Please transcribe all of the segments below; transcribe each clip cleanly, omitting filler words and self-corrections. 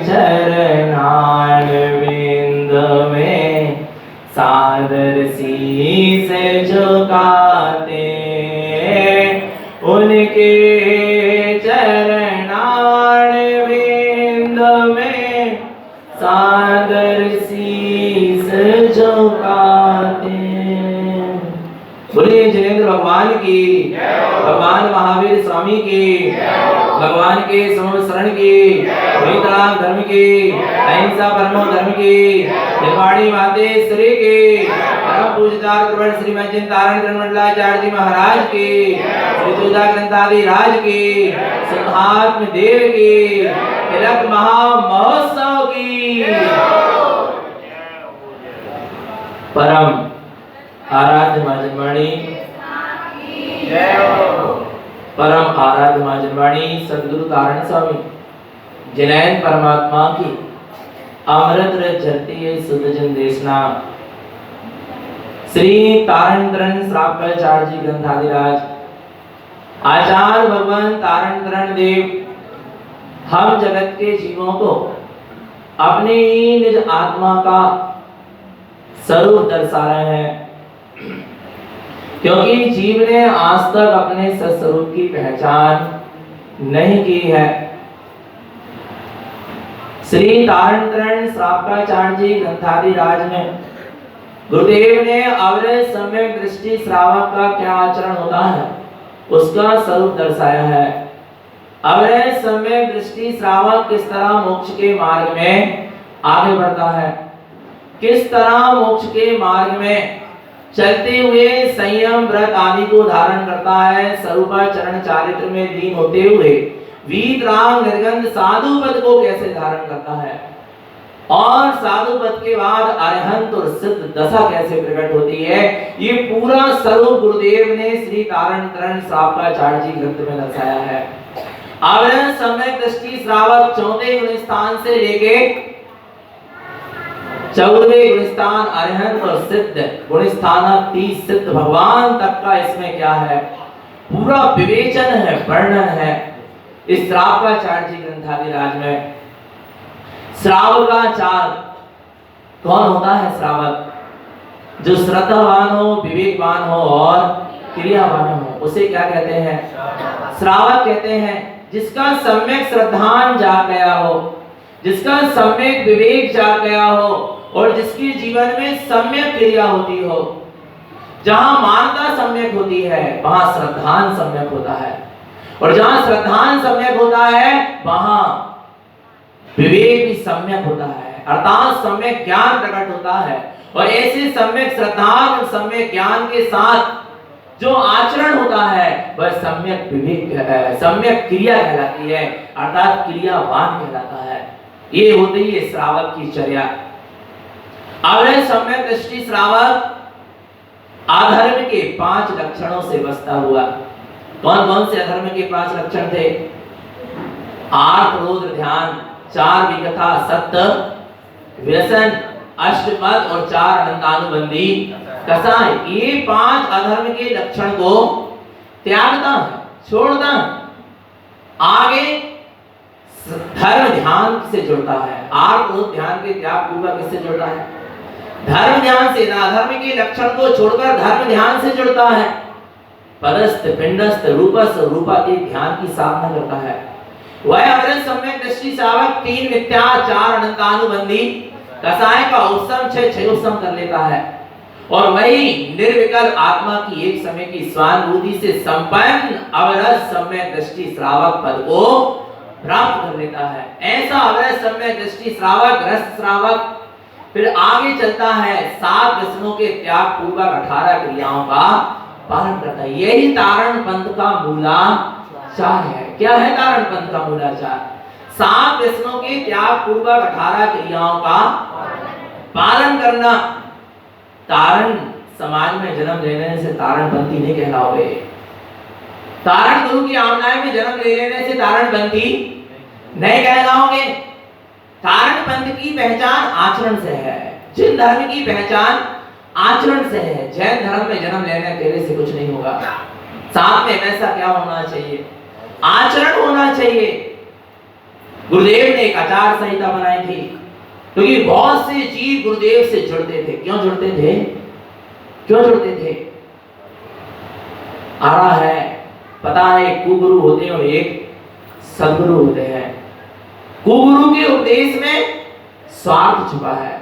चरणार विंद में सादर शीस झुकाते, उनके चरणार विंद में सादर शीस झुकाते। बोलिए जिनेंद्र भगवान की, भगवान महावीर स्वामी की, भगवान के शरण की, वेदांत धर्म की, अहिंसा परमो धर्म की, निर्वाणी मातेश्वरी की, परम पूज्यतार प्रवर श्री मज्जन तारण ग्रंथमंडलाचार्य जी महाराज की, श्री तुलजा ग्रंथादि राज की, सिद्धात्म देव की, तिलक महा महोत्सव की। परम आराध्य मां जनवाणी, परम आराध्य मां जनवाणी सद्गुरु तारण स्वामी जिनैन परमात्मा की अमृत रस झरती है सुधजन देशना श्री तारण तरण श्राव्याचार्य जी ग्रंथाधिराज आचार्य भगवान तारण तरण देव हम जगत के जीवों को अपने ही निज आत्मा का स्वरूप दर्शा रहे हैं, क्योंकि जीव ने आज तक अपने सत्स्वरूप की पहचान नहीं की है। श्री तारण तरण श्राव्याचार्य जी ग्रंथाधिराज में गुरुदेव ने अवरज सम्यक दृष्टि श्रावक का क्या आचरण होता है उसका स्वरूप दर्शाया है। अवरज सम्यक दृष्टि श्रावक किस तरह मोक्ष के मार्ग में आगे बढ़ता है, किस तरह मोक्ष के मार्ग में चलते हुए संयम व्रत आदि को धारण करता है, स्वरूपाचरण चारित्र में दीन होते हुए वीतराग निर्गंध साधु पद को कैसे धारण करता है, और साधु पद के बाद अरहंत और सिद्ध दशा कैसे प्रकट होती है, ये पूरा स्वरूप गुरुदेव ने श्री तारण तरण श्राव्याचार्य जी ग्रंथ में दर्शाया है। आवरण सम्यक दृष्टि श्रावक 14वें गुण स्थान से लेके 14वें गुण स्थान अरहंत और सिद्ध गुण स्थान 30 सिद्ध भगवान तक का इसमें क्या है, पूरा विवेचन है, वर्णन है इस श्राव्याचार्य जी ग्रंथाधिराज में। श्रावकाचार्य कौन होता है? श्रावक जो श्रद्धावान हो, विवेकवान हो और क्रियावान हो, उसे क्या कहते हैं? श्रावक कहते हैं। जिसका सम्यक श्रद्धान जाग गया हो, जिसका सम्यक विवेक जाग गया हो और जिसके जीवन में सम्यक क्रिया होती हो। जहां मानता सम्यक होती है वहां श्रद्धान सम्यक होता है, और जहां श्रद्धान सम्यक होता है वहां विवेक भी सम्यक होता है, अर्थात सम्यक ज्ञान प्रकट होता है। और ऐसे सम्यक श्रद्धान और सम्यक ज्ञान के साथ जो आचरण होता है वह सम्यक विवेक, सम्यक क्रिया कहलाती है, अर्थात क्रियावान कहलाता है। ये होती है श्रावक की चर्या। अवरज सम्यक दृष्टि श्रावक अधर्म के 5 लक्षणों से बचता हुआ। कौन कौन से अधर्म के 5 लक्षण थे? आर्त क्रोध ध्यान, 4 विकथा सत्य व्यसन, अष्टमद और 4 अनंतानुबंधी कसाय। ये 5 अधर्म के लक्षण को त्यागता है, छोड़ता है। आगे धर्म ध्यान से जुड़ता है। आर्त क्रोध ध्यान के त्याग पूर्वक किससे जुड़ता है? धर्म ध्यान से। अधर्म के लक्षण को छोड़कर धर्म ध्यान से जुड़ता है। पदस्थ पिंडस्थ रूपस्थ रूपातीत ध्यान की साधना करता है। वह अवरज सम्यक दृष्टि श्रावक 3 मिथ्या, 4 अनंतानुबंधी कसाय का उपशम 6 उपशम कर लेता है, और वही निर्विकल्प आत्मा की एक समय की स्वानुभूति से संपन्न अवरज सम्यक दृष्टि श्रावक पद को प्राप्त कर लेता है। ऐसा अवरज सम्यक दृष्टि श्रावक रस श्रावक फिर आगे चलता है 7 व्यसनों के त्याग पूर्वक 18 क्रियाओं का पालन करता है। यही तारण पंथ का मूलाचार है। क्या है तारण पंथ का मूलाचार? 7 व्यसनों के त्याग पूर्वक 18 क्रियाओं का पालन करना। तारण समाज में जन्म लेने से तारणपंथी नहीं कहलाओगे। तारण गुरु की आमनाएं में जन्म ले लेने से तारणपंथी नहीं कहलाओगे। तारण पंथ की पहचान आचरण से है। जिन धर्म की पहचान आचरण से है। जैन धर्म में जन्म लेने तेरे से कुछ नहीं होगा। साथ में ऐसा क्या होना चाहिए? आचरण होना चाहिए। गुरुदेव ने एक आचार संहिता बनाई थी, क्योंकि बहुत से जीव गुरुदेव से जुड़ते थे। क्यों जुड़ते थे? क्यों जुड़ते थे? आ रहा है, पता है, एक कुगुरु होते हैं और एक सदगुरु होते हैं। कुगुरु के उपदेश में स्वार्थ छुपा है,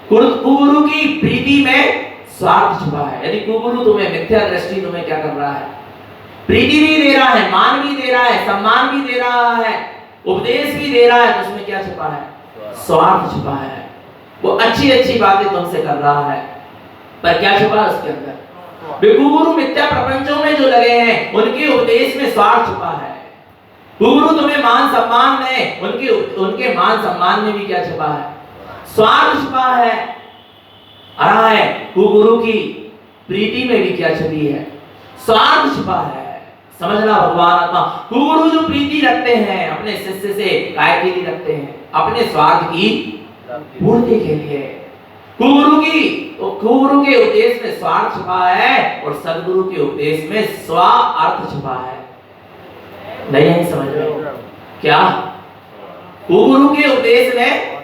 कुगुरु की प्रीति में स्वार्थ छुपा है। यदि कुगुरु तुम्हें मिथ्या दृष्टि तुम्हें क्या कर रहा है? प्रीति भी दे रहा है, मान भी दे रहा है, सम्मान भी दे रहा है, उपदेश भी दे रहा है, तो उसमें क्या छुपा है? स्वार्थ छुपा है। वो अच्छी अच्छी बातें तुमसे कर रहा है, पर क्या छुपा है उसके अंदर? कुगुरु मिथ्या प्रपंचों में जो लगे हैं, उनके उपदेश में स्वार्थ छुपा है। कुगुरु तुम्हें मान सम्मान में, उनके मान सम्मान में भी क्या छुपा है? स्वार्थ छुपा है। आ रहा है, कुगुरु की प्रीति में भी क्या छुपी है? स्वार्थ छुपा है। समझना भगवान आत्मा, कुगुरु जो प्रीति रखते हैं अपने शिष्य से, काय के लिए रखते हैं? अपने स्वार्थ की पूर्ति के लिए। कुगुरु के उपदेश में स्वार्थ छुपा है और सदगुरु के उपदेश में स्वार्थ छुपा है। नहीं समझ रहे क्या? कुगुरु के उपदेश में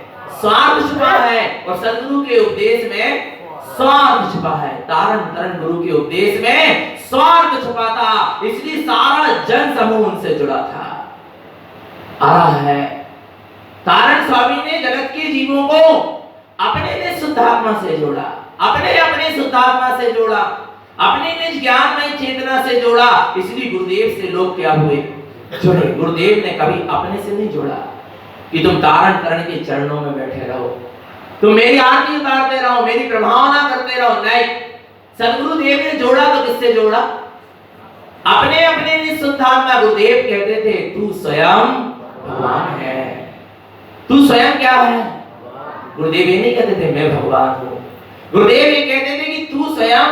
स्वार्थ छुपा है और सदगुरु के उपदेश में स्वार्थ छुपा है। तारण तरण गुरु के उपदेश में स्वार्थ छुपा था, इसलिए सारा जन समूह उनसे जुड़ा था। आ रहा है, तारण स्वामी ने जगत के जीवों को अपने निज शुद्धात्मा से जोड़ा, अपने शुद्धात्मा से जोड़ा, अपने निज ज्ञानमय चेतना से जोड़ा। इसलिए गुरुदेव से लोग क्या हुए? जुड़े। गुरुदेव ने कभी अपने से नहीं जोड़ा कि तुम तारण तरण के चरणों में बैठे रहो, तुम मेरी आरती उतारते रहो, मेरी प्रभावना करते रहो। नहीं, सदगुरुदेव ने जोड़ा तो किससे जोड़ा? अपने निज शुद्धात्मा। गुरुदेव कहते थे तू स्वयं भगवान है। तू स्वयं क्या है? गुरुदेव ये नहीं कहते थे मैं भगवान हूं। गुरुदेव ये कहते थे कि तू स्वयं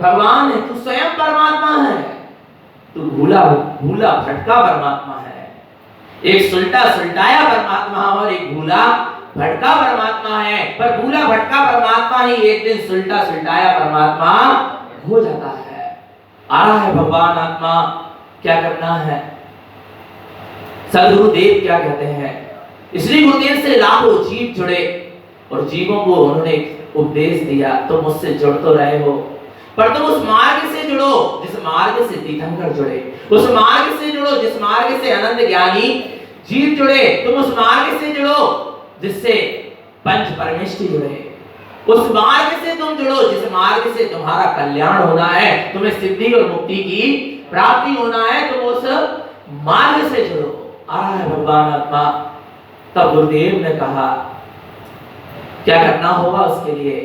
भगवान है, तू स्वयं परमात्मा है, तू भूला भटका परमात्मा है। एक सुलटा सुलटाया परमात्मा और एक भूला भटका परमात्मा है। पर भूला भटका परमात्मा ही एक दिन सुलटा सुलटाया परमात्मा हो जाता है। आ रहा है भगवान आत्मा, क्या करना है? सदगुरुदेव क्या कहते हैं? इसलिए गुरुदेव से लाखों जीव जुड़े और जीवों को उन्होंने उपदेश दिया। तुम मुझसे जुड़ तो रहे हो, पर तुम उस मार्ग से जुड़ो जिस मार्ग से तीर्थंकर जुड़े, उस मार्ग से जुड़ो जिस मार्ग से अनंत ज्ञानी जीव जुड़े। तुम उस मार्ग से जुड़ो जिससे पंच परमेष्ठी जुड़े, उस मार्ग से तुम जुड़ो जिस मार्ग से तुम्हारा कल्याण होना है, तुम्हें सिद्धि और मुक्ति की प्राप्ति होना है। तुम उस मार्ग से जुड़ो। आ रहा है भगवान आत्मा। तब गुरुदेव ने कहा क्या करना होगा उसके लिए?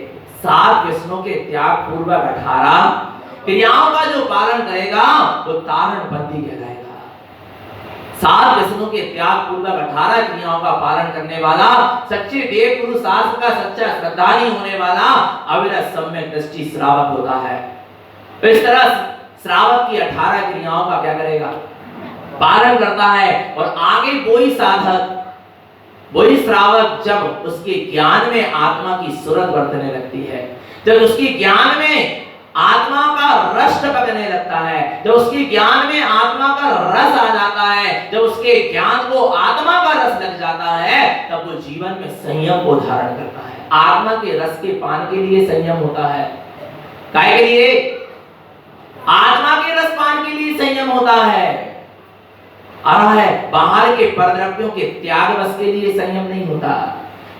7 व्यसनों के त्याग पूर्वक 18 क्रियाओं का जो पालन करेगा वो तारण बंदी कहलाएगा। 7 व्यसनों के त्याग पूर्वक 18 क्रियाओं का पालन करने वाला, सच्चे देव गुरु शास्त्र का सच्चा श्रद्धालु होने वाला अविरत सम्यक दृष्टि श्रावक होता है। तो इस तरह श्रावक की 18 क्रियाओं का क्या करेगा? पालन करता है। और आगे वही साधक, वही श्रावक जब उसके ज्ञान में आत्मा की सूरत बरतने लगती है, जब उसके ज्ञान में आत्मा का रस टपकने लगता है, जब उसके ज्ञान में आत्मा का रस आ जाता है, जब उसके ज्ञान को आत्मा का रस लग जाता है, तब वो जीवन में संयम को धारण करता है। आत्मा के रस के पान के लिए संयम होता है। काहे के लिए? आत्मा के रस पान के लिए संयम होता है। आ रहा है, बाहर के परद्रव्यों के त्याग बस के लिए संयम नहीं होता।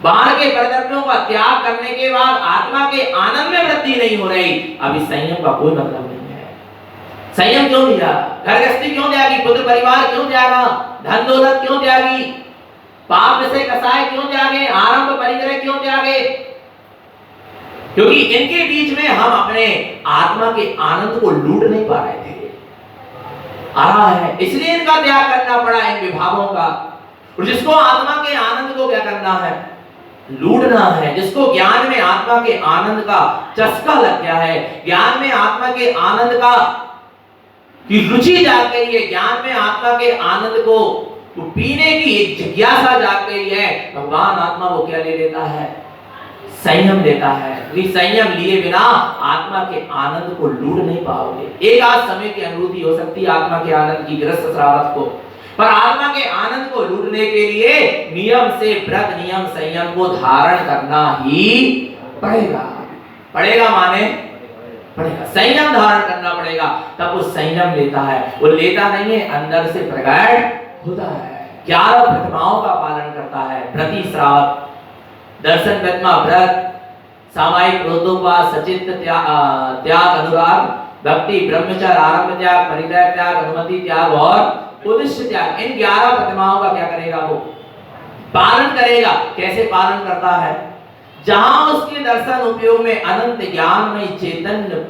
बाहर के परद्रव्यों का त्याग करने के बाद आत्मा के आनंद में वृद्धि नहीं हो रही, अभी संयम का कोई मतलब नहीं है। संयम क्यों दिया? घर गृहस्थी क्यों त्यागी? पुत्र परिवार क्यों त्यागा? धन दौलत क्यों त्यागी? पाप से कसाय क्यों त्यागे? आरंभ परिग्रह क्यों त्यागे? क्योंकि इनके बीच में हम अपने आत्मा के आनंद को लूट नहीं पा रहे थे। आ रहा है, इसलिए इनका त्याग करना पड़ा, इन विभागों का। और जिसको आत्मा के आनंद को क्या करना है? लूटना है। जिसको ज्ञान में आत्मा के आनंद का चस्का लग गया है, ज्ञान में आत्मा के आनंद का की रुचि जाग गई है, ज्ञान में आत्मा के आनंद को पीने की एक जिज्ञासा जाग गई है, भगवान आत्मा वो क्या ले लेता है? संयम देता है। संयम लिए बिना आत्मा के आनंद को लूट नहीं पाओगे। एक आध समय की अनुभूति हो सकती है आत्मा के आनंद की गृहस्थ श्रावक को, पर आत्मा के आनंद को लूटने के लिए नियम से व्रत नियम संयम को धारण करना ही पड़ेगा। पड़ेगा माने पड़ेगा, संयम धारण करना पड़ेगा, तब वो संयम लेता है। वो लेता नहीं है, अंदर से प्रकट होता है। 11 प्रतिमाओं का पालन करता है। व्रती श्रावक, दर्शन प्रतिमा व्रत, सामायिक क्रोधोपवास, सचित्त त्याग अनुराग, भक्ति, ब्रह्मचर्य, आरंभ त्याग, परिग्रह त्याग, अनुमति त्याग और उद्देश्य त्याग, इन 11 प्रतिमाओं का क्या करेगा? वो पालन करेगा। कैसे पालन करता है? जहां उसके दर्शन उपयोग में अनंत ज्ञानमय चैतन्य,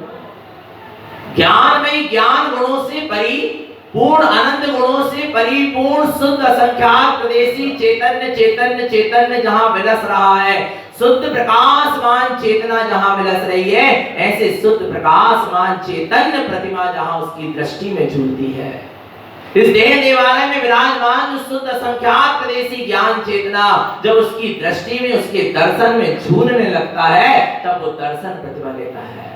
ज्ञानमय ज्ञान गुणों से परिपूर्ण, अनंत गुणों से परिपूर्ण शुद्ध असंख्यात प्रदेशी चैतन्य चैतन्य चैतन्य जहां विलस रहा है, शुद्ध प्रकाशमान चेतना जहां विलस रही है, ऐसे शुद्ध प्रकाशमान चैतन्य प्रतिमा जहां उसकी दृष्टि में झूलती है। इस देह देवालय में विराजमान जो शुद्ध असंख्यात प्रदेशी ज्ञान चेतना जब उसकी दृष्टि में, उसके दर्शन में झूलने लगता है, तब वो दर्शन प्रतिमा लेता है।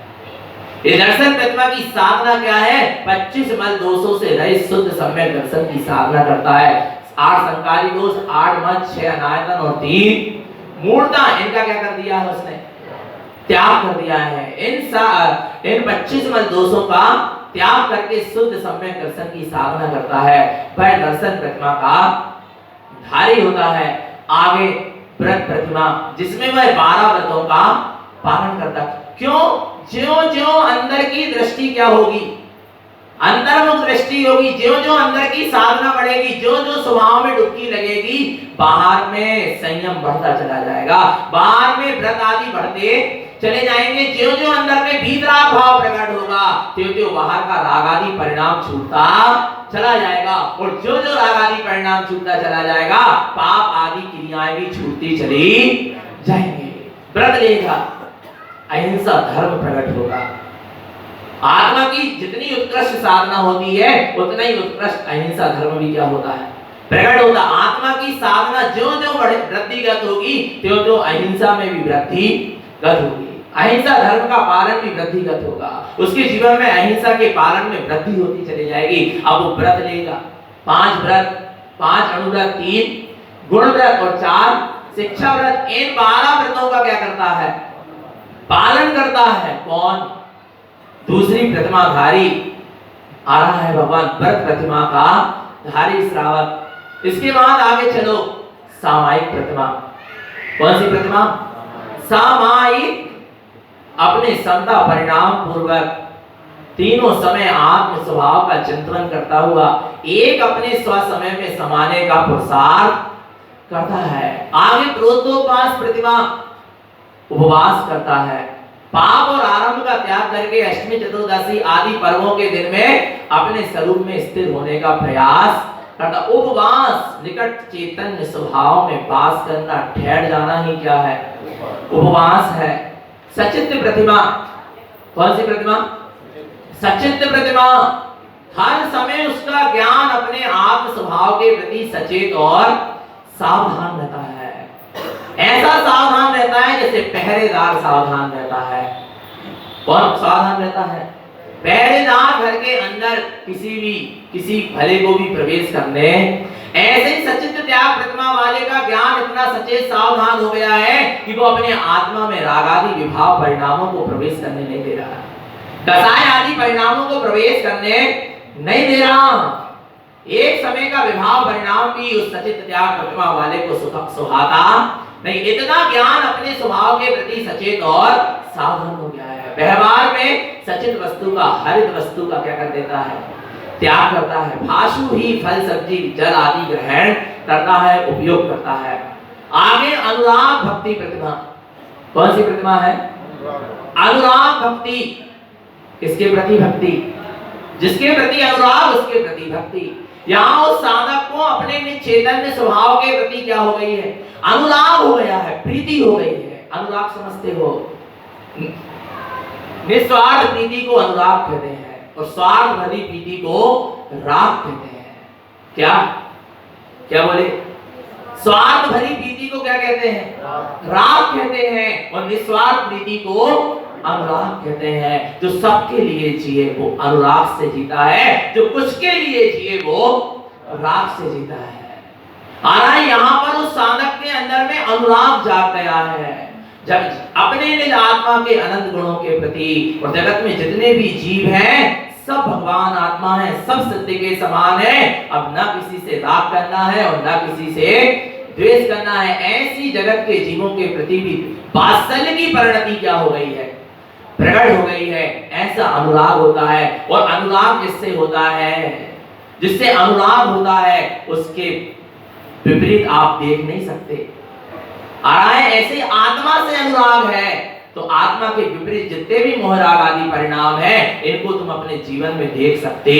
ये दर्शन प्रतिमा की साधना क्या है? 25 मल दोषों से रहित शुद्ध सम्यक दर्शन की साधना करता है। 8 संकारी दोष, 8 मत, 6 अनायतन और 3 मूर्ता, इनका क्या कर दिया है? उसने त्याग कर दिया है। इन 25 मल दोषों का त्याग करके शुद्ध सम्यक दर्शन की साधना करता है। वह दर्शन प्रतिमा का धारी होता है। आगे व्रत प्रतिमा, जिसमें वह 12 व्रतों का पालन करता है। क्यों? ज्यों-ज्यों अंदर की दृष्टि क्या होगी? अंतर्मुख दृष्टि होगी। ज्यों-ज्यों अंदर की साधना बढ़ेगी, जो स्वभाव में डुबकी लगेगी, बाहर में संयम बढ़ता चला जाएगा, बाहर में व्रत आदि बढ़ते चले जाएंगे। ज्यों-ज्यों अंदर में भीतराग भाव प्रकट होगा, त्यों-त्यों बाहर का राग आदि परिणाम छूटता चला जाएगा। और जो राग आदि परिणाम छूटता चला जाएगा, पाप आदि क्रियाएं भी छूटती चली जाएंगी। व्रत लेगा, अहिंसा धर्म प्रकट होगा। आत्मा की जितनी उत्कृष्ट साधना होती है, उतना ही उत्कृष्ट अहिंसा धर्म भी क्या होता है? प्रकट होता। आत्मा की साधना ज्यों-ज्यों वृद्धिगत होगी, त्यों-त्यों अहिंसा में भी वृद्धिगत होगी। अहिंसा धर्म का पालन भी वृद्धिगत होगा। उसके जीवन में अहिंसा के पालन में वृद्धि होती चली जाएगी। अब वो व्रत लेगा, 5 व्रत, 5 अनुव्रत, 3 गुण व्रत और 4 शिक्षा व्रत। इन 12 व्रतों का क्या करता है? पालन करता है। कौन? दूसरी प्रतिमा धारी आ रहा है भगवान, व्रत प्रतिमा का धारी श्रावक। इसके बाद आगे चलो, सामायिक प्रतिमा। कौन सी प्रतिमा? सामायिक, अपने समता परिणाम पूर्वक तीनों समय आत्म स्वभाव का चिंतन करता हुआ एक अपने स्व समय में समाने का पुरुषार्थ करता है। आगे क्रोधोपवास प्रतिमा, उपवास करता है। पाप और आरंभ का त्याग करके अष्टमी चतुर्दशी आदि पर्वों के दिन में अपने स्वरूप में स्थिर होने का प्रयास करता। उपवास, निकट चैतन्य स्वभाव में वास करना, ठहर जाना ही क्या है? उपवास है। सचित्त प्रतिमा, कौन सी प्रतिमा? सचित्त प्रतिमा। हर समय उसका ज्ञान अपने आत्म स्वभाव के प्रति सचेत और सावधान रहता है। ऐसा सावधान रहता है जैसे पहरेदार सावधान रहता है। कौन सावधान रहता है? पहरेदार घर के अंदर किसी भले को भी प्रवेश करने। ऐसे ही सचित्त त्याग प्रतिमा वाले का ज्ञान इतना सचेत सावधान हो गया है कि वो अपने आत्मा में राग आदि विभाव परिणामों को प्रवेश करने नहीं दे रहा, कसाय आदि परिणामों को प्रवेश करने नहीं दे रहा। एक समय का विभाव परिणाम भी उस सचित्त त्याग प्रतिमा वाले को सुहाता नहीं। इतना ज्ञान अपने स्वभाव के प्रति सचेत और सावधान हो गया है। व्यवहार में सचित वस्तु का, हरित वस्तु का क्या कर देता है? त्याग करता है। भाषु ही फल सब्जी जल आदि ग्रहण करता है, उपयोग करता है। आगे अनुराग भक्ति प्रतिमा। कौन सी प्रतिमा है? अनुराग भक्ति। किसके प्रति भक्ति? जिसके प्रति अनुराग उसके प्रति भक्ति। यहाँ उस साधक को अपने चैतन्य स्वभाव के प्रति क्या हो गई है? अनुराग हो गया है, प्रीति हो गई है। अनुराग समझते हो? निस्वार्थ प्रीति को अनुराग कहते हैं और स्वार्थ भरी प्रीति को राग कहते हैं। क्या क्या बोले? स्वार्थ भरी प्रीति को क्या कहते हैं? राग कहते हैं। और निस्वार्थ प्रीति को अनुराग कहते हैं। जो सबके लिए जिए वो अनुराग से जीता है, जो कुछ के लिए जिए वो राग से जीता है। यहाँ पर उस साधक के अंदर में अनुराग जाग गया है। जब अपने निज आत्मा के अनंत गुणों के प्रति और जगत में जितने भी जीव हैं सब भगवान आत्मा है, सब सत्य के समान है। अब न किसी से राग करना है और न किसी से द्वेष करना है। ऐसी जगत के जीवों के प्रति भी वात्सल्य की परिणति क्या हो गई है, प्रकट हो गई है। ऐसा अनुराग होता है। और अनुराग जिससे होता है, जिससे अनुराग होता है उसके विपरीत आप देख नहीं सकते। ऐसे आत्मा से अनुराग है तो आत्मा के विपरीत जितने भी मोहराग आदि परिणाम है इनको तुम अपने जीवन में देख सकते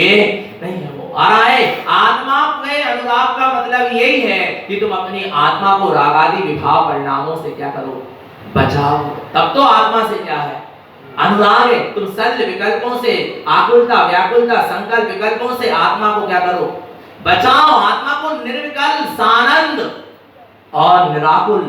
नहीं हो। आत्मा के अनुराग का मतलब यही है कि तुम अपनी आत्मा को राग आदि विभाव परिणामों से क्या करो, बचाओ। तब तो आत्मा से क्या है, अनुराग है। तुम सल्ल विकल्पों से, आकुलता व्याकुलता संकल्प विकल्पों से आत्मा को क्या करो, बचाओ। आत्मा को निर्विकल्प सानंद और निराकुल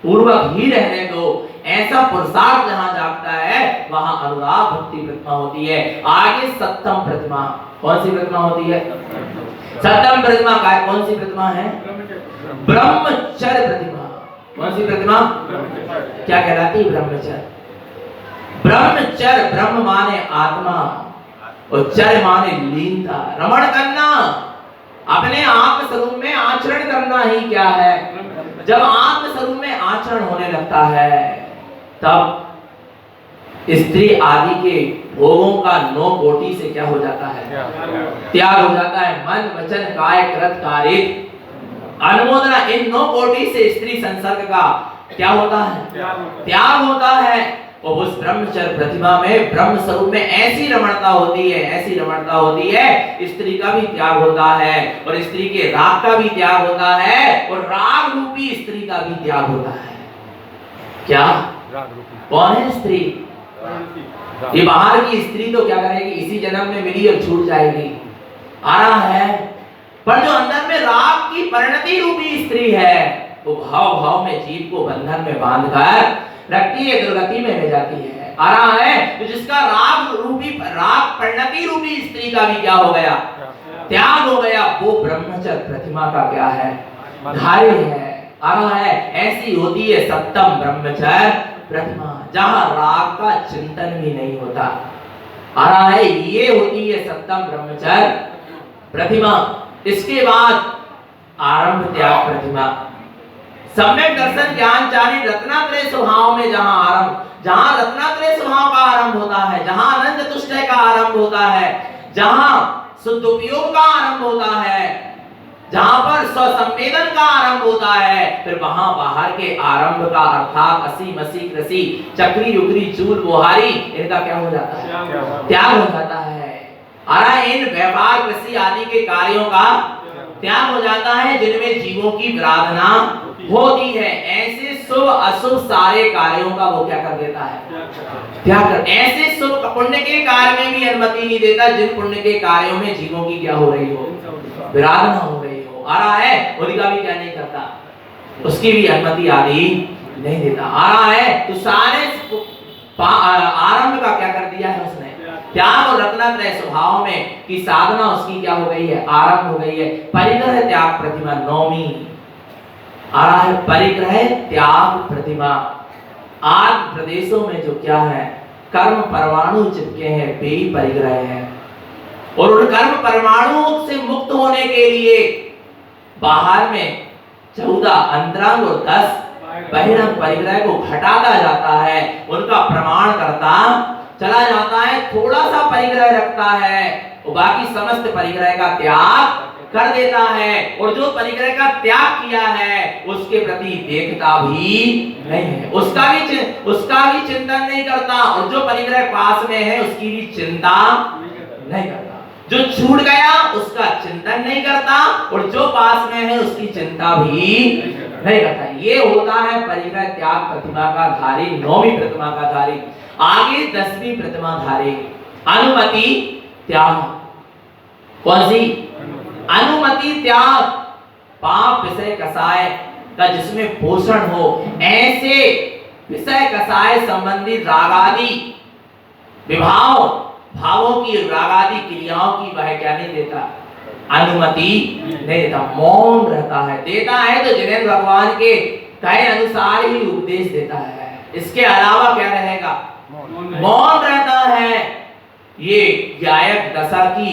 पूर्वक ही रहने दो। ऐसा पुरुषार्थ जहां जागता है वहां अनुराग भक्ति प्रतिमा होती है। आगे सप्तम प्रतिमा, कौन सी प्रतिमा होती है? सप्तम प्रतिमा का कौन सी प्रतिमा है? ब्रह्मचर्य प्रतिमा। कौन सी प्रतिमा? क्या कहलाती है? ब्रह्मचर्य। ब्रह्मचर्य, ब्रह्म माने आत्मा और चर्य माने लीनता, रमण करना, अपने आत्म स्वरूप में आचरण करना ही क्या है। जब आत्म स्वरूप में आचरण होने लगता है तब स्त्री आदि के भोगों का 9 कोटि से क्या हो जाता है, त्याग हो जाता है। मन वचन काय कृत कारित अनुमोदना, इन 9 कोटि से स्त्री संसर्ग का क्या होता है, त्याग होता है। और उस ब्रह्मचर्य प्रतिमा में ब्रह्म स्वरूप में ऐसी रमणता होती है, ऐसी रमणता होती है, स्त्री का भी त्याग होता है और स्त्री के राग का भी त्याग होता है और राग रूपी स्त्री का भी त्याग होता है। क्या कौन है स्त्री? ये बाहर की स्त्री तो क्या करेगी, इसी जन्म में मिली और छूट जाएगी, आ रहा है। पर जो अंदर में राग की परिणति रूपी स्त्री है वो भाव भाव में जीव को बंधन में बांधकर रखती है, दुर्गति में ले जाती है, आ रहा है। तो जिसका राग रूपी, राग परिणति रूपी स्त्री का भी क्या हो गया, त्याग हो गया, वो ब्रह्मचर्य प्रतिमा का क्या है, धारी है, आ रहा है। ऐसी होती है सप्तम ब्रह्मचर्य प्रतिमा जहां राग का चिंतन भी नहीं होता, आ रहा है। ये होती है सप्तम ब्रह्मचर्य प्रतिमा। इसके बाद आरंभ त्याग प्रतिमा, सम्यक दर्शन ज्ञान चारि रत्नात्रय स्वभाव में जहां आरंभ, जहां रत्नात्रय स्वभाव का आरंभ होता है, जहां अनंत तुष्टय का आरंभ होता है, जहां शुद्ध उपयोग का आरंभ होता है, जहां पर स्वसंवेदन का आरंभ होता है, फिर वहां बाहर के आरंभ का अर्थात असी मसी कृषि चक्री युगरी चूल बोहारी इनका क्या हो जाता है, त्याग हो जाता है। इन व्यापार कृषि आदि के कार्यों का त्याग हो जाता है जिनमें जीवों की आराधना होती है। ऐसे शुभ अशुभ सारे कार्यों का वो क्या कर देता है, त्याग कर। ऐसे शुभ पुण्य के कार्य में भी अनुमति नहीं देता जिन पुण्य के कार्यों में जीवों की क्या हो रही हो, आराधना हो रही हो, आ रहा है। उनका भी क्या नहीं करता, उसकी भी अनुमति आदि नहीं देता, आ रहा है। तो सारे आरंभ का क्या कर दिया है उसने, त्याग और रत्नात्रय स्वभाव में की साधना उसकी क्या हो गई है, आरंभ हो गई है। परिग्रह त्याग प्रतिमा नौवीं आ रहा है, परिग्रह त्याग प्रतिमा। आठ प्रदेशों में जो क्या है कर्म परमाणु चिपके हैं वे ही परिग्रह है। और उन कर्म परमाणुओं से मुक्त होने के लिए बाहर में 14 अंतरंग और 10 बहिरंग परिग्रह को घटाता जाता है, उनका प्रमाण करता चला जाता है। थोड़ा सा परिग्रह रखता है और बाकी समस्त परिग्रह का त्याग कर देता है। और जो परिग्रह का त्याग किया है उसके प्रति देखता भी नहीं है, उसका भी चिंतन नहीं करता। और जो परिग्रह पास में है उसकी भी चिंता नहीं करता। जो छूट गया उसका चिंतन नहीं करता और जो पास में है उसकी चिंता भी नहीं करता। ये होता है परिग्रह त्याग प्रतिमा का धारी, नौवीं प्रतिमा का धारी। आगे 10वीं प्रतिमा धारी अनुमति त्याग। कौन सी? अनुमति त्याग। पाप विषय कसाय का जिसमें पोषण हो, ऐसे विषय कसाय संबंधी रागादि विभाव भावों की, रागादि क्रियाओं की वह क्या नहीं देता, अनुमति नहीं देता, मौन रहता है। देता है तो जिनेंद्र भगवान के कहे अनुसार ही उपदेश देता है, इसके अलावा क्या रहेगा? मौन रहता है। ये गायक दशा की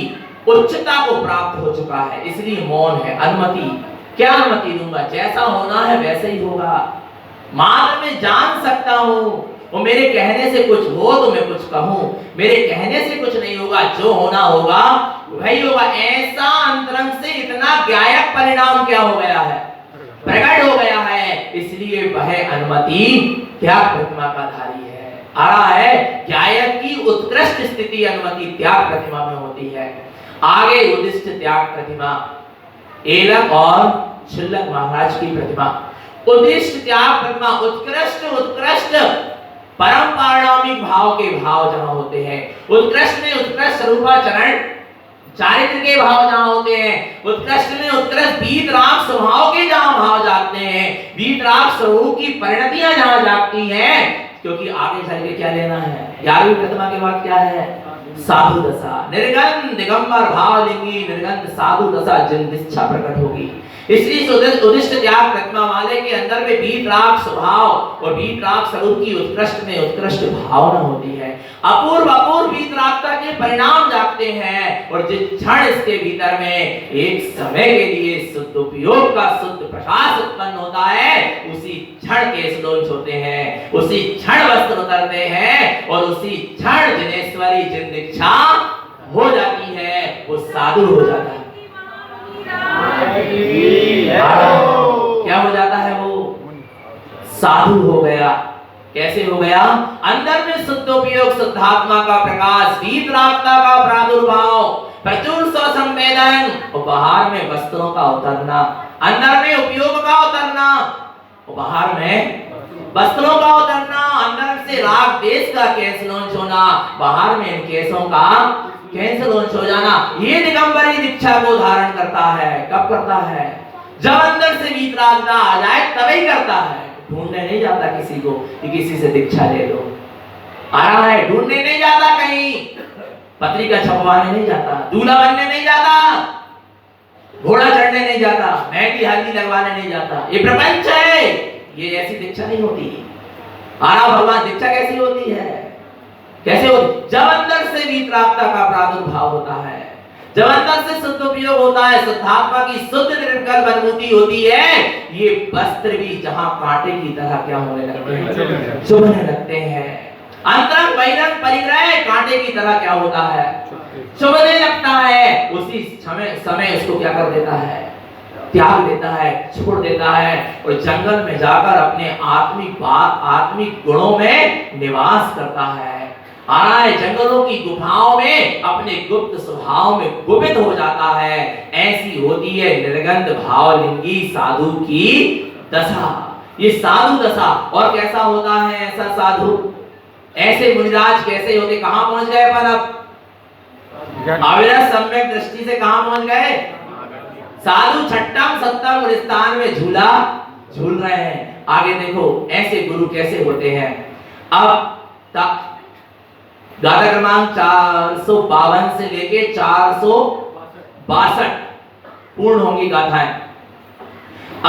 उच्चता को प्राप्त हो चुका है, इसलिए मौन है। अनुमति, क्या अनुमति दूंगा? जैसा होना है वैसे ही होगा। मात्र मैं जान सकता हूं, वो मेरे कहने से कुछ हो तो मैं कुछ कहूं, मेरे कहने से कुछ नहीं होगा, जो होना होगा वही होगा। ऐसा अंतरंग से इतना गायक परिणाम क्या हो गया है? प्रकट हो गया है। इसलिए वह अनुमति त्याग प्रतिमा का धारी है। आ रहा है गायक की उत्कृष्ट स्थिति अनुमति त्याग प्रतिमा में होती है। आगे उदिष्ट त्याग प्रतिमा, एलक और क्षुल्लक महाराज की प्रतिमा। उदिष्ट त्याग प्रतिमा उत्कृष्ट परम पारणामिक भाव के भाव जहां होते हैं। उत्कृष्ट में उत्कृष्ट स्वरूपाचरण चारित्र के भाव जहां होते हैं, उत्कृष्ट में उत्कृष्ट वीतराग स्वभाव के जहां भाव जागते हैं, वीतराग स्वरूप की परिणतियां जहां जागती हैं। क्योंकि आगे चल के क्या लेना है? 11वीं प्रतिमा के बाद क्या है? साधु दशा। निर्गंध दिगंबर भावलिंगी निर्गंध साधु दशा जिन इच्छा प्रकट होगी। इसलिए उदिष्ट त्याग प्रतिमा वाले के अंदर में वीतराग स्वभाव और वीतराग स्वरूप की उत्कृष्ट में उत्कृष्ट भावना होती है। अपूर्व वीतरागता के परिणाम जागते हैं। और जिस क्षण इसके भीतर में एक समय के लिए शुद्ध उपयोग का शुद्ध प्रकाश उत्पन्न होता है, उसी क्षण केश दोष होते हैं, उसी क्षण वस्त्र उतरते हैं और उसी क्षण जिनेश्वरी जिन दीक्षा हो जाती है, वो साधु हो जाता है। क्या हो जाता है? वो साधु हो गया। कैसे हो गया? अंदर में शुद्ध उपयोग शुद्धात्मा का प्रकाश, वीतरागता का प्रादुर्भाव, प्रचुर स्वसंवेदन और बाहर में वस्त्रों का उतरना। अंदर में उपयोग का उतरना और बाहर में वस्त्रों का उतरना। अंदर से राग देश का केस लॉन्च होना, बाहर में इन केसों का कैसे लॉन्च हो जाना। ये दिगंबरी दीक्षा को धारण करता है। कब करता है? जब अंदर से वीतरागता आ जाए तभी करता है। ढूंढने नहीं जाता किसी को कि किसी से दीक्षा ले लो। आ रहा है, ढूंढने नहीं जाता, कहीं पत्रिका छपवाने नहीं जाता, दूल्हा बनने नहीं जाता, घोड़ा चढ़ने नहीं जाता, मेहंदी हल्दी लगवाने नहीं जाता। ये प्रपंच है, ये ऐसी दीक्षा नहीं होती। आ रहा भगवान, दीक्षा कैसी होती है? कैसे होती? जब अंदर से वीतरागता का प्रादुर्भाव होता है, जब अंदर से शुद्ध उपयोग होता है, शुद्धात्मा की शुद्ध निर्विकल्प अनुभूति होती है। ये वस्त्र भी जहां कांटे की तरह क्या होने लगते हैं? चुभने लगते हैं। अंतरंग बहिरंग परिग्रह कांटे की तरह क्या होता है? चुभने लगता है। उसी समय उसको क्या कर देता है? त्याग देता है, छोड़ देता है और जंगल में जाकर अपने आत्मिक गुणों में निवास करता है। आ रहा है, जंगलों की गुफाओं में अपने गुप्त स्वभाव में गुपित हो जाता है। ऐसी होती है निर्गंध भावलिंगी साधु की दशा। ये साधु दशा। और कैसा होता है ऐसा साधु? ऐसे मुनिराज कैसे होते? कहां पहुंच गए अपन? अब अविरत सम्यक दृष्टि से कहां पहुंच गए? साधु छठम सप्तम स्थान में झूल रहे हैं। आगे देखो ऐसे गुरु कैसे होते हैं। अब गाथा क्रमांक 452 से लेके 462 पूर्ण होंगी गाथाएं।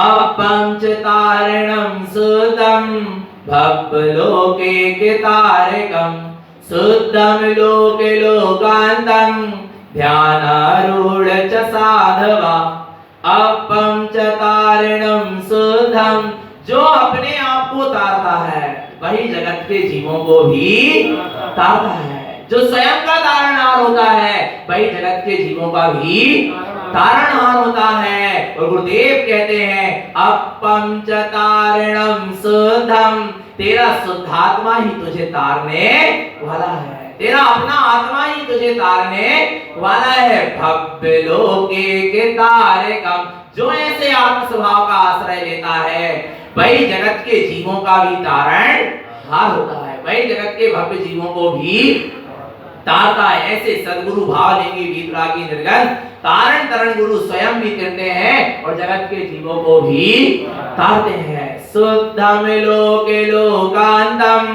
अपंचतारणं सुदं भवलोके कितारकं शुद्धं लोके लोकान्तं ध्यानारूढ़ च साधवा। अपंचतारणं शुद्धं, जो अपने आप को तारता है वही जगत के जीवों को भी तारता है। जो स्वयं का तारणहार होता है वही जगत के जीवों का भी तारणहार होता है। और गुरुदेव कहते हैं अपंचतारणं शुद्धं, तेरा शुद्धात्मा ही तुझे तारने वाला है। तेरा अपना आत्मा ही तुझे तारने वाला है। भव्य लोके के तारकम, जो ऐसे आत्म स्वभाव का आश्रय लेता है वही जगत के जीवों का भी तारण हार होता है, वही जगत के भव्य जीवों को भी तारता है। ऐसे सदगुरु भाव लेंगे वीतरागी निर्गंध तारण तरण गुरु स्वयं भी करते हैं और जगत के जीवों को भी तारते हैं। शुद्धम लोके लोकांतम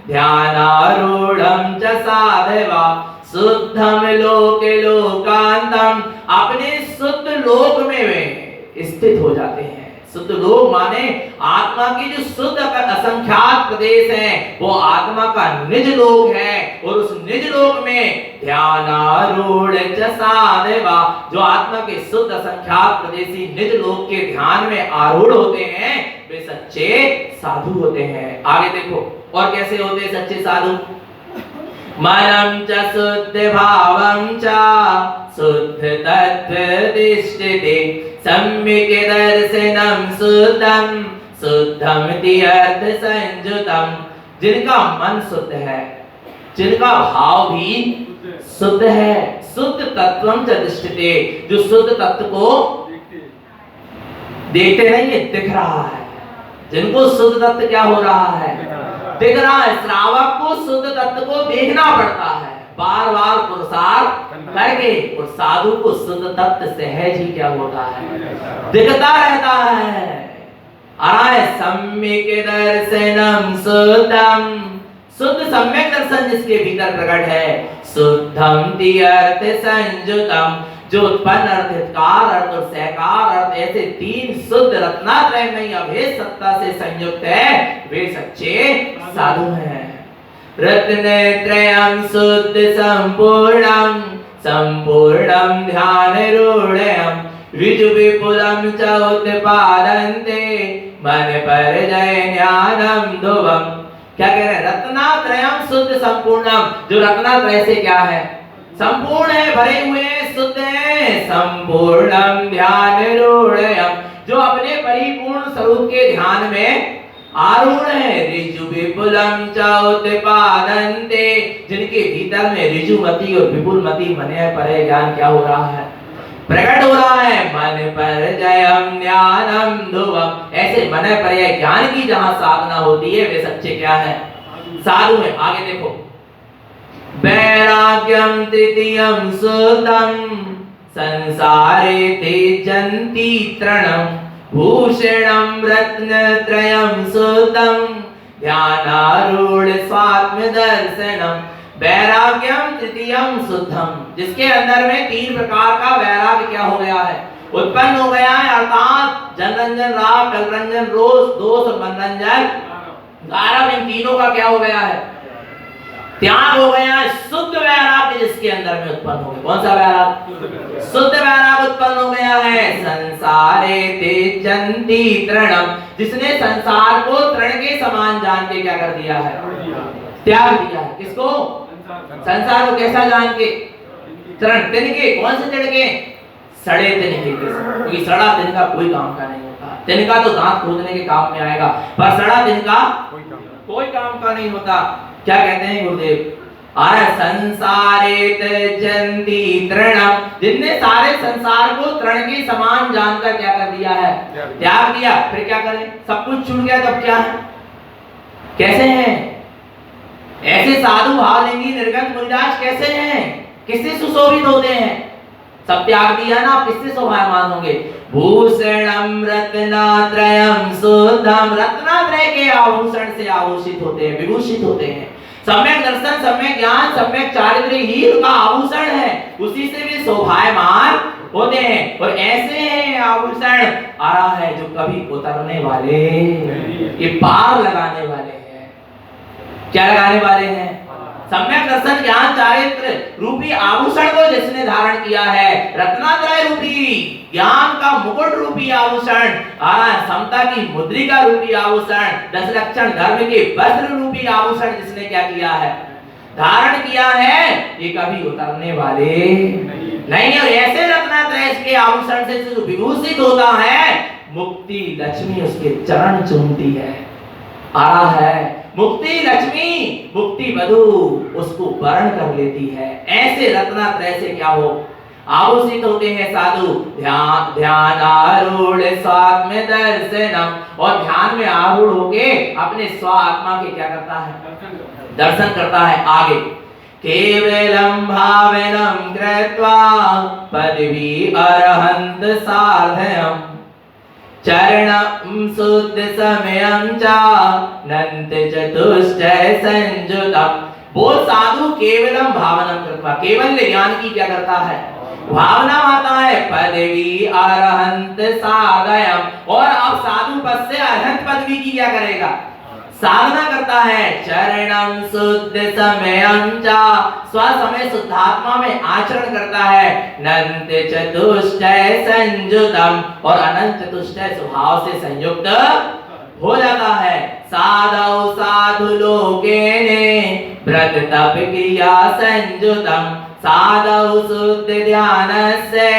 ध्यानारूढ़ं च साधवा। शुद्धम लोके लोकांतम, अपने लोक में वे स्थित हो जाते हैं। शुद्ध लोक माने आत्मा की जो शुद्ध असंख्यात प्रदेश है वो आत्मा का निज लोक है, और उस निज लोक में ध्यानारूढ़ साधवा, जो आत्मा के शुद्ध असंख्यात प्रदेशी निज लोक के ध्यान में आरूढ़ होते हैं वे सच्चे साधु होते हैं। आगे देखो और कैसे होते हैं सच्चे साधु। मनम च शुद्ध भावम च शुद्ध तत्व दिष्टते सम्यक दर्शनम शुद्धम शुद्धम अर्थ संयुतम। जिनका मन शुद्ध है, जिनका भाव भी शुद्ध है, शुद्ध तत्वम च दिष्टते, जो शुद्ध तत्व को देखते नहीं है, दिख रहा है। जिनको शुद्ध तत्व क्या हो रहा है, दिख रहा है। श्रावक को शुद्ध तत्व को देखना पड़ता है, बार बार पुरुषार्थ करके, और साधु को शुद्ध तत्व सहज ही क्या होता है, दिखता रहता है। अराय सम्यक दर्शनम शुद्धम, शुद्ध सम्यक दर्शन जिसके भीतर प्रकट है, शुद्धम अर्थ संयुतम, जो उत्पन्न अर्थ, हितकार अर्थ और सहकार अर्थ, ऐसे तीन शुद्ध रत्नात्रय में अभेद सत्ता से संयुक्त है, वे सच्चे साधु हैं। रत्नत्रयं शुद्ध संपूर्णं संपूर्णं ध्यानरूढ़ं ऋजु विपुलं च उत्पादन्ते मन परजय ज्ञानं ध्रुवम्। क्या कह रहे हैं? रत्नात्रयं शुद्ध संपूर्णम, जो रत्नात्रय से क्या है, संपूर्ण है, भरे हुए हैं, शुद्ध है। संपूर्णम ध्यानरूढ़ं, जो अपने परिपूर्ण स्वरूप के ध्यान में आरूढ़ है। ऋजु विपुलम च उत्पादन्ते, जिनके भीतर में ऋजुमति और विपुलमति मने परे ज्ञान क्या हो रहा है, प्रकट हो रहा है। मन परजयं ज्ञानं ध्रुवम्, ऐसे मन परजय ज्ञान की जहां साधना होती है वे सच्चे क्या है, साधु है। आगे देखो, वैराग्यम तृतीयं शुद्धं संसारे त्यजन्ति तृणम् भूषणं रत्नत्रयं शुद्धं ध्यानारूढ़ स्वात्म दर्शनम। वैराग्यम तृतीयम शुद्धम, जिसके अंदर में तीन प्रकार का वैराग्य क्या हो गया है, उत्पन्न हो गया है। अर्थात जनरंजन राग, कलरंजन रोष, दोष और मनरंजन गारव, इन तीनों का क्या हो गया है, त्याग हो गया है। शुद्ध वैराग्य जिसके अंदर में उत्पन्न हो गया, कौन सा वैराग्य, शुद्ध वैराग्य उत्पन्न हो गया है। संसारे त्यजन्ति तृणम, जिसने संसार को तृण के समान जान के क्या कर दिया है, त्याग दिया है। किसको, संसार को कैसा जान के, तृण, तिनके, कौन से तिनके, सड़े तिनके, क्योंकि सड़ा तिनका कोई काम का नहीं होता। तिनका तो दांत खोदने के काम में आएगा, पर सड़ा तिनका कोई काम का नहीं होता। क्या कहते हैं गुरुदेव, अरे संसारे त्यजन्ति तृणम, जिनने सारे संसार को तृण के समान जानकर क्या कर दिया है, त्याग दिया। फिर क्या करें, सब कुछ छूट गया तब क्या है, कैसे हैं ऐसे साधु भावलिंगी निर्गत मुनिराज, कैसे हैं, किससे सुशोभित होते हैं, सब त्याग दिया ना, आप किससे शोभायमान होंगे। भूषणम रत्नात्रयम शुद्धम, रत्नात्रय के आभूषण से आभूषित होते हैं, विभूषित होते हैं। सम्यक दर्शन, सम्यक ज्ञान, सम्यक चारित्र्य ही उनका आभूषण है, उसी से भी शोभायमान होते हैं। और ऐसे हैं आभूषण आ रहा है जो कभी उतरने वाले, ये पार लगाने वाले हैं। क्या लगाने वाले हैं, सम्यक दर्शन ज्ञान चारित्र रूपी आभूषण को जिसने धारण किया है, रत्नात्रय रूपी ज्ञान का मुकुट रूपी आभूषण, समता की मुद्रिका रूपी आभूषण, 10 लक्षण धर्म के वस्त्र रूपी आभूषण जिसने क्या किया है, धारण किया है, ये कभी उतरने वाले नहीं। और ऐसे रत्नात्रय के आभूषण से जो विभूषित होता है, मुक्ति लक्ष्मी उसके चरण चूमती है, आ रहा है। मुक्ति लक्ष्मी, मुक्ति वधु उसको वर्ण कर लेती है। ऐसे रत्नात्रय से क्या हो, आभूषित होते हैं साधु। ध्यान आरूढ़ स्वात्म दर्शनम, और ध्यान में आरूढ़ होके अपने स्वात्मा के क्या करता है, दर्शन करता है। आगे, केवलम भावनम कृत्वा पदवी अरहंत साधयम चरणं शुद्ध समयं च नंत चतुष्टय संयुतम्। बोल साधु केवलम भावनम कृत्वा, केवल ज्ञान की क्या करता है, भावना आता है पदवी अरहंत साधयम, और अब साधु पद से अरहंत पदवी की क्या करेगा, साधना करता है। चरणम शुद्ध समयम चा, स्व समय शुद्धात्मा में आचरण करता है। नंत चतुष्टय संयुतम, और अनंत चतुष्टय स्वभाव से संयुक्त हो जाता है। साधौ साधु लोकेने व्रत तप क्रिया संयुतम, साधौ शुद्ध ध्यान से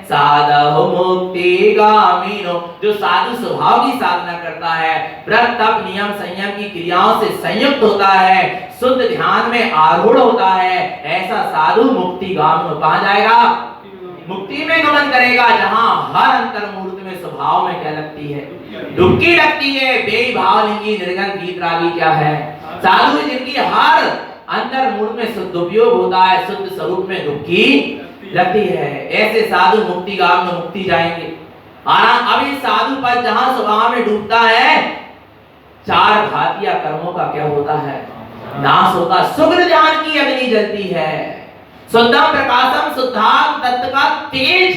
साधौ मुक्ति गामिनो, जो साधु स्वभाव की साधना करता है, व्रत तप नियम संयम की क्रियाओं से संयुक्त होता है, शुद्ध ध्यान में आरूढ़ होता है, ऐसा साधु मुक्ति गामिनो कहां जाएगा, मुक्ति में गमन करेगा, जहां हर अंतर्मूर्त में स्वभाव में क्या लगती है, डुबकी लगती है। बेभावलिंगी निर्गन गीतरागी क्या है, साधु जिनकी हर अंतर्मूर्त में शुद्ध उपयोग होता है, शुद्ध स्वरूप में डुबकी लगती है, ऐसे साधु मुक्ति गाम में मुक्ति जाएंगे। अभी साधु पद जहां स्वभाव में डूबता है, चार घातिया कर्मों का क्या होता है, नाश होता। शुक्र ध्यान की अग्नि जलती है, शुद्धम प्रकाशम शुद्धात्म तत्व का तेज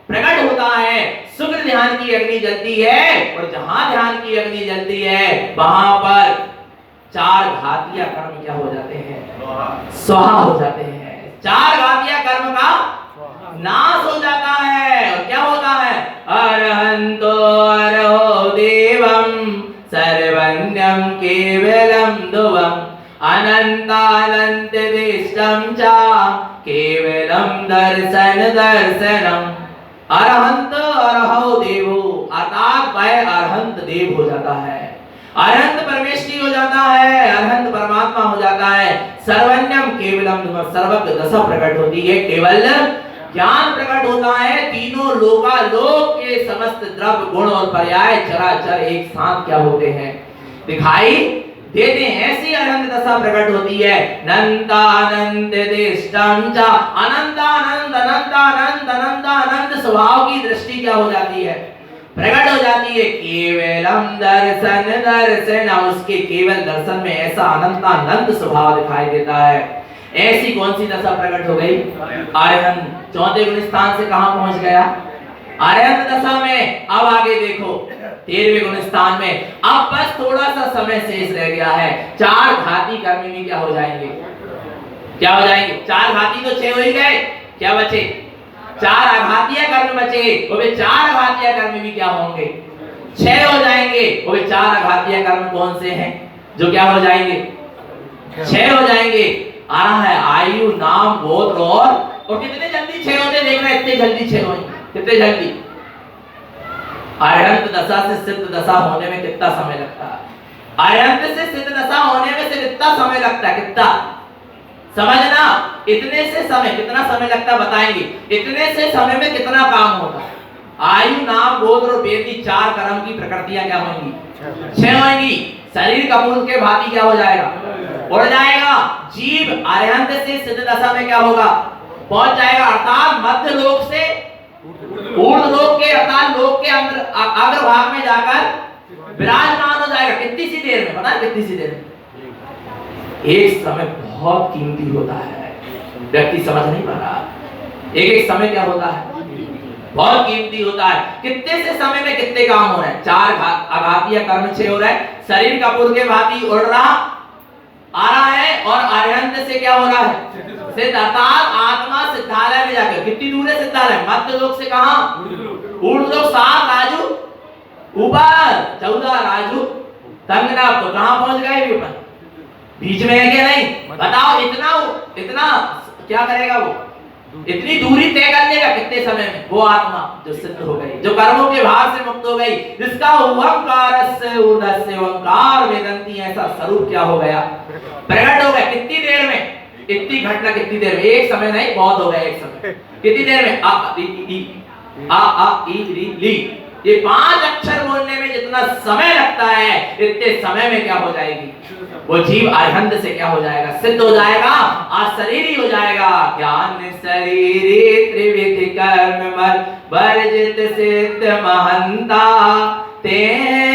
प्रकट होता है, शुक्र ध्यान की अग्नि जलती है, और जहां ध्यान की अग्नि जलती है वहां पर चार घातिया कर्म क्या हो जाते हैं, स्वाहा हो जाते हैं। चार घातिया कर्म का नाश हो जाता है, और क्या होता है, अरहंतो अरहो देवम सर्वज्ञम केवलम ध्रुवम अनंतानंत दिष्टम चा केवलम दर्शन दर्शनम। अरहंत अरहो देवो, अर्थात वह अरहंत देव हो जाता है, अरहंत परमेश्वरी हो जाता है, अरहंत परमात्मा हो जाता है। सर्वज्ञम केवलम, सर्वज्ञ दशा प्रकट होती है, केवल ज्ञान प्रकट होता है। तीनों लोकालोक के समस्त द्रव्य गुण और पर्याय चराचर एक साथ क्या होते हैं, दिखाई देते हैं, ऐसी अनंत दशा प्रकट होती है। नंदानंद दिष्टम च, अनंतानंद अनंतानंद अनंतानंद स्वभाव की दृष्टि क्या हो जाती है, प्रकट हो जाती है। केवलम दर्शन दर्शन, उसके केवल दर्शन में ऐसा अनंतानंद स्वभाव दिखाई देता है। ऐसी कौन सी दशा प्रकट हो गई, अरहंत। चौथे गुण स्थान से कहां पहुंच गया, अरहंत दशा में। अब आगे देखो 13वें गुण स्थान में, अब बस थोड़ा सा समय शेष रह गया है। चार घाती कर्म भी क्या हो जाएंगे, क्या हो जाएंगे, चार घाती तो 6 हो ही गए, क्या बचे, चार आघातीय कर्म बचे, वो भी चार आघातीय कर्म भी क्या होंगे, 6 हो जाएंगे। वो भी चार आघातीय कर्म कौन से हैं जो क्या हो जाएंगे, 6 हो जाएंगे। आ रहा है आयु नाम गोत्र और कितने जल्दी 6 होते, देख रहे इतने जल्दी 6 होंगे, कितने जल्दी। अरहंत दशा से सिद्ध दशा होने में कितना समय लगता है, अरहंत से सिद्ध दशा होने में से कितना समय लगता है, कितना समझना। इतने से समय कितना समय लगता बताएंगे, इतने से समय में कितना काम होता है। आयु नाम गोत्र और वेदी चार कर्म की प्रकृतियां क्या होंगी, 6 होंगी। शरीर कपूर के भांति क्या हो जाएगा, उड़ जाएगा। जीव अरहंत से सिद्ध दशा में क्या होगा, पहुंच जाएगा, अर्थात मध्य लोक से ऊर्ध्व लोक के, अर्थात लोक के अंदर अग्र भाग में जाकर विराजमान हो जाएगा। कितनी सी देर में, पता है कितनी सी देर में, एक समय बहुत कीमती होता है, व्यक्ति समझ नहीं पा रहा। एक समय क्या होता है, बहुत कीमती होता है। कितने से समय में कितने काम हो रहे हैं, चार आघातीय कर्म 6 हो रहा है। शरीर कपूर के भांति उड़ रहा आ रहा है, और अरहंत से क्या हो रहा है, सिद्ध, अर्थात आत्मा सिद्धालय में जाकर। कितनी दूर है सिद्धालय, मध्य लोक से कहां, ऊर्ध्व लोक 7 राजू ऊपर, 14 राजू तंगना, तो कहां पहुंच गए भी ऊपर, बीच में है क्या नहीं, बताओ। इतना क्या करेगा वो, इतनी दूरी तय कर लेगा कितने समय में, वो आत्मा जो सिद्ध हो गई, जो कर्मों के भार से मुक्त हो गई, जिसका ओंकारस्य ऊर्ध्वस्य ओंकार वेदंती ऐसा स्वरूप क्या हो गया, प्रकट हो गया। कितनी देर में, इतनी घटना कितनी देर में, एक समय नहीं, बहुत हो गया एक समय। कितनी देर में, आ ई ली, ये 5 अक्षर बोलने में जितना समय लगता है, इतने समय में क्या हो जाएगी, वो जीव अरहंत से क्या हो जाएगा, सिद्ध हो जाएगा, अशरीरी हो जाएगा। ज्ञान शरीरी त्रिविध कर्म मल वर्जित सिद्ध महंता, ते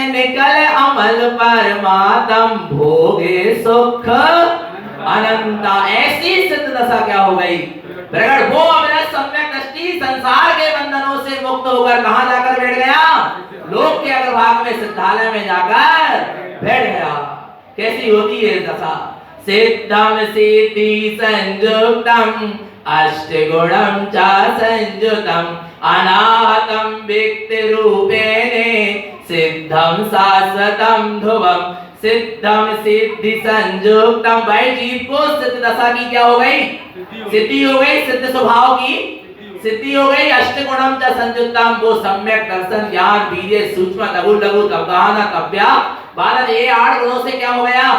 निकल अमल परमात्म भोगे सुख अनंता। ऐसी सिद्ध दशा क्या हो गई प्रकट, वो अपना सम्यक संसार के बंधनों से मुक्त होकर कहां जाकर बैठ गया? लोक के अग्रभाग में सिद्धालय में जाकर बैठ गया। कैसी होती है दशा? सिद्धम सिद्धि संयुक्तम अष्टगुणम च संयुतम अनाहतम व्यक्ति रूपेणे सिद्धम शाश्वतम ध्रुवम। सिद्धम सिद्धि संयुक्तम, भाई जीव को सिद्ध दशा की क्या हो गई? सिद्धि हो गई, सिद्ध स्वभाव की सिद्धि हो गई। अष्टगुणम च संयुक्तम, वो सम्यक दर्शन ज्ञान वीर्य सूक्ष्म लघु लघु तपगान तप्या बालक, ये 8 गुणों से क्या हो गया?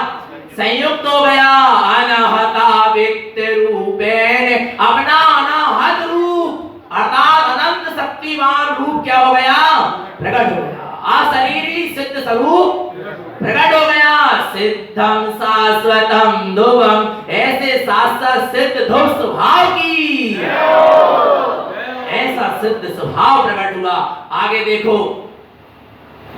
संयुक्त हो गया। अनहता व्यक्ति रूपेण, अपना अनाहत रूप अर्थात अनंत शक्तिवान रूप क्या हो गया? प्रकट हो गया। अशरीरी सिद्ध स्वरूप प्रकट हो गया। सिद्धम शाश्वतम ध्रुवम, ऐसे शाश्वत सिद्ध ध्रुव स्वभाव की, ऐसा सिद्ध स्वभाव प्रकट हुआ। आगे देखो,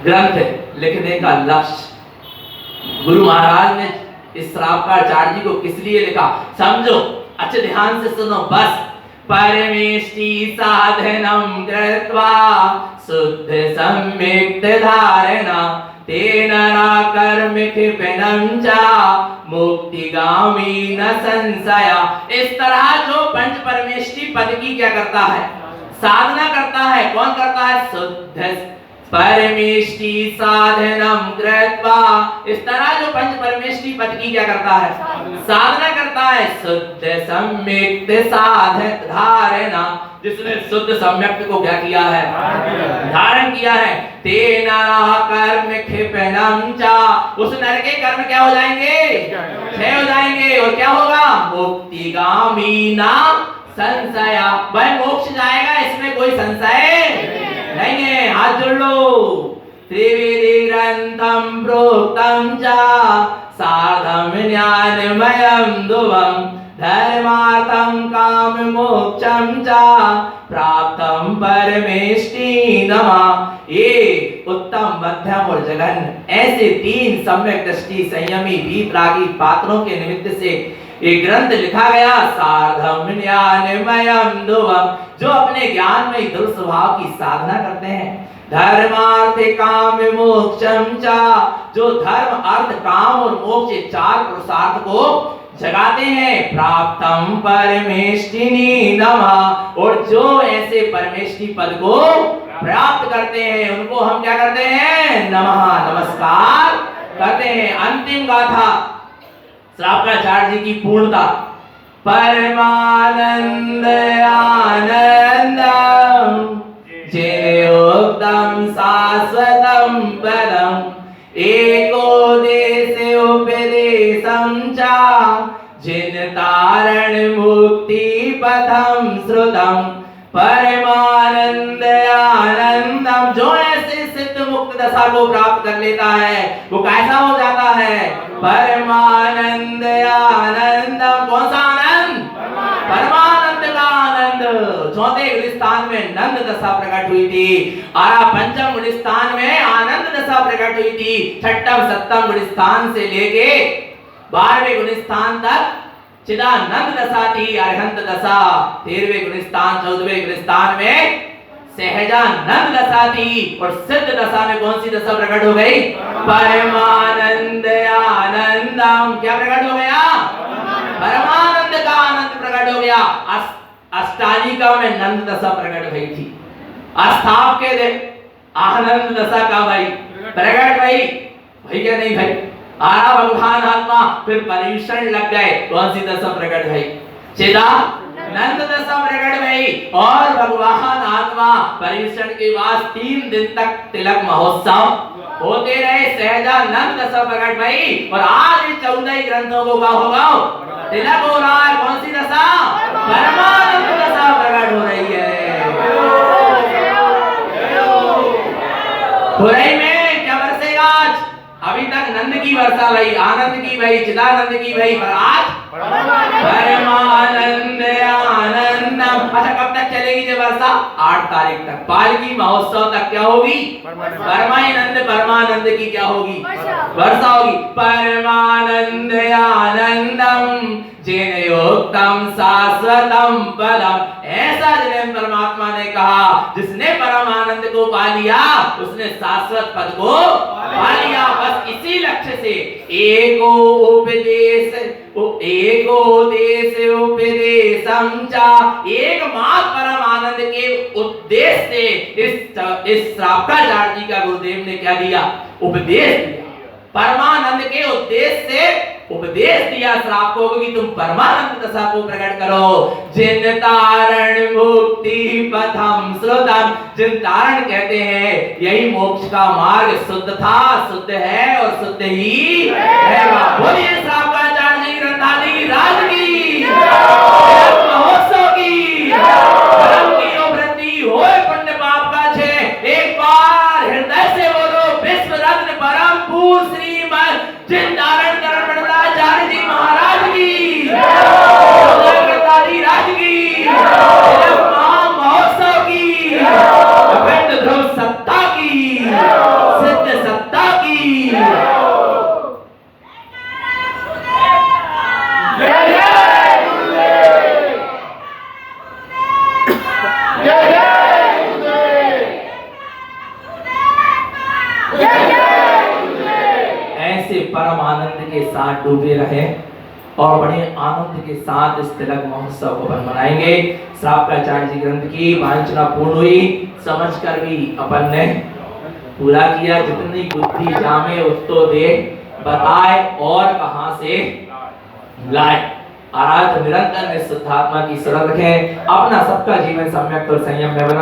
ग्रंथ लिखने का लक्ष्य, गुरु महाराज ने इस श्रावकाचार्य जी को किस लिए लिखा समझो, अच्छे ध्यान से सुनो बस। परमेष्टि साधनम कृत्वा शुद्ध सम्यक् धारणा तेन कर्म क्षिपणं च मुक्तिगामी न संशय। इस तरह जो पंच परमेष्टि पद की क्या करता है? साधना करता है। कौन करता है? शुद्ध परमेष्टि साधनम कृत्वा, इस तरह जो पंच परमेष्टि पद की क्या करता है? साधना करता है। शुद्ध सम्यक् साधन धारणा, जिसने शुद्ध सम्यक् को क्या किया है? धारण किया है। तेना कर्म क्षिपणं च, उस नर के कर्म क्या हो जाएंगे? क्षय हो जाएंगे। और क्या होगा? मुक्तिगामी न संशय, वह मोक्ष जाएगा, इसमें कोई संशय नहीं है। हाथ जोड़ लो। त्रिविधि ग्रंथम प्रोक्तम च साधम ज्ञानमयम ध्रुवम धर्मार्थम काम मोक्षम च प्राप्तम परमेष्टि नमः। ये उत्तम मध्यम और जघन्य, ऐसे 3 सम्यक दृष्टि संयमी वीतरागी पात्रों के निमित्त से एक ग्रंथ लिखा गया। साधम ज्ञानमयम ध्रुवम, जो अपने ज्ञान में ध्रुव स्वभाव की साधना करते हैं। धर्मार्थ काम मोक्षम च, जो धर्म अर्थ काम और मोक्ष 4 पुरुषार्थ को जगाते हैं। प्राप्तम परमेष्टिनी नमः, और जो ऐसे परमेष्टि पद को प्राप्त करते हैं उनको हम क्या करते हैं? नमः, नमस्कार करते हैं। अंतिम गाथा श्रावकाचार्य जी की पूर्णता। परमानंद आनंदम चिरोक्तम शाश्वतम पदम एको देश उपदेशम च जिन तारण मुक्ति पथम श्रुतम। परमानंद आनंदम, जो ऐसे सिद्ध मुक्त दशा को प्राप्त कर लेता है वो कैसा हो जाता है? परमानंद आनंदम। कौन सा आनंद? परमानंद का आनंद। 4थे गुलिस्तान में नंद दशा प्रकट हुई थी और 5म गुलिस्तान में आनंद दशा प्रकट हुई थी। 6म 7म गुलिस्तान से लेके 12वें गुलिस्तान तक चिदानंद दशा थी, अरहंत दशा। 13वें गुलिस्तान 14वें गुलिस्तान में सहजानंद दशा थी। और सिद्ध दशा में कौन सी दशा प्रकट हो गई? परमानंद आनंदम। क्या प्रकट हो गया? परमानंद का आनंद प्रकट हो गया। अष्टालिका में नंद दशा प्रकट हुई थी। अस्थाप के दिन आनंद दशा का भाई प्रकट भाई क्या नहीं भाई? आरा भगवान आत्मा फिर परीक्षण लग गए। कौन सी दशा प्रकट भाई? चिदानंद दशा प्रकट भाई। और भगवान आत्मा परीक्षण के बाद 3 दिन तक तिलक महोत्सव होते रहे। सहजानंद दशा प्रकट भाई। और आज 14 ग्रंथों को क्या होगा? तिलक हो रहा है। कौन सी दशा? परमानंद दशा प्रकट हो रही है। खुराई में क्या बरसेगा आज? अभी तक नंद की वर्षा भई, आनंद की भई, चिदानंद की भई, पर आज परमानंद आनंदम। अच्छा, कब तक चलेगी ये वर्षा? 8 तारीख तक, पालकी महोत्सव तक क्या होगी? परमानंद, परमानंद की क्या होगी? वर्षा होगी। परमानंद आनंदम जेन योक्तम शाश्वतम पदम। ऐसा जिन्हें परमात्मा ने कहा, जिसने परमानंद को पा लिया उसने शाश्वत पद को पा लिया। बस इसी लक्ष्य से एको देश उपदेशम चा, एकमात्र परम आनंद के उद्देश्य से इस श्रावकाचार्य जी का गुरुदेव ने क्या दिया? उपदेश दिया। परमानंद के उद्देश्य से उपदेश दिया श्रावकों को कि तुम परमानंद दशा को प्रकट करो। जिन तारण मुक्ति पथम श्रुतम, जिन तारण कहते हैं यही मोक्ष का मार्ग शुद्ध था, शुद्ध है और शुद्ध ही रहेगा। बोलिए श्रावकाचार्य जी ग्रंथाली राज की, महोत्सव की, धर्म की वृद्धि होए, पुण्य पाप का क्षय। एक बार हृदय से बोलो विश्व रत्न परम पूज्य श्रीमद जिन तारण आचार्य जी महाराज की, राज की, महोत्सव की, अखंड ध्रुव सत्ता की, सिद्ध सत्ता की। परम आनंद के साथ डूबे रहे और बड़े आनंद के साथ इस तिलक महोत्सव को मनाएंगे। श्रावकाचार्य जी ग्रंथ की वांछना पूर्ण हुई, समझकर भी अपन ने पूरा किया। जितनी बुद्धि जामे उतो दे बताए और कहां से लाए। आराध निरंतर निश्चितात्मा की शरण रखें, अपना सबका जीवन सम्यक और संयम में बना